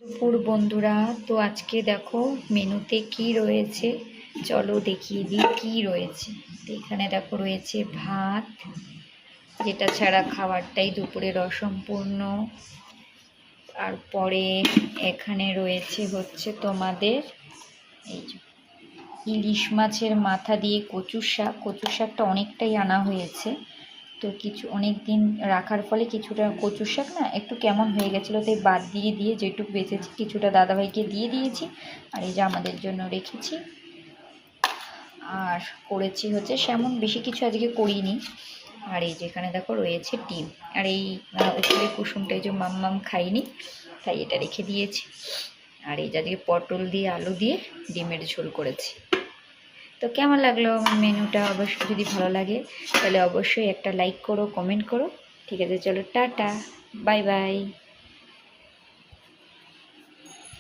দুপুর বন্ধুরা, তো আজকে দেখো মেনুতে কি রয়েছে, চলো দেখিয়ে দিই কি রয়েছে। তো এখানে দেখো রয়েছে ভাত, যেটা ছাড়া খাবারটাই দুপুরের অসম্পূর্ণ। তারপরে এখানে রয়েছে হচ্ছে তোমাদের এই যে ইলিশ মাছের মাথা দিয়ে কচুর শাক। কচুর শাকটা অনেকটাই আনা হয়েছে, তো কিছু অনেক দিন রাখার ফলে কিছুটা কচুর শাক না একটু কেমন হয়ে গেছিলো, তাই বাদ দিয়ে যেটুকু বেঁচেছি কিছুটা দাদাভাইকে দিয়ে দিয়েছি। আর এই যে আমাদের জন্য রেখেছি। আর করেছি হচ্ছে সেমন বেশি কিছু আজকে করিনি। আর এই যেখানে দেখো রয়েছে ডিম, আর এই উপরে কুসুমটা এই যে মাম্মাম খাইনি, তাই এটা রেখে দিয়েছি। আর এই যাদিকে পটল দিয়ে আলু দিয়ে ডিমের ঝোল করেছি। তো কেমন লাগলো আমার মেনুটা? অবশ্যই যদি ভালো লাগে তাহলে অবশ্যই একটা লাইক করো, কমেন্ট করো। ঠিক আছে, চলো টাটা, বাই বাই।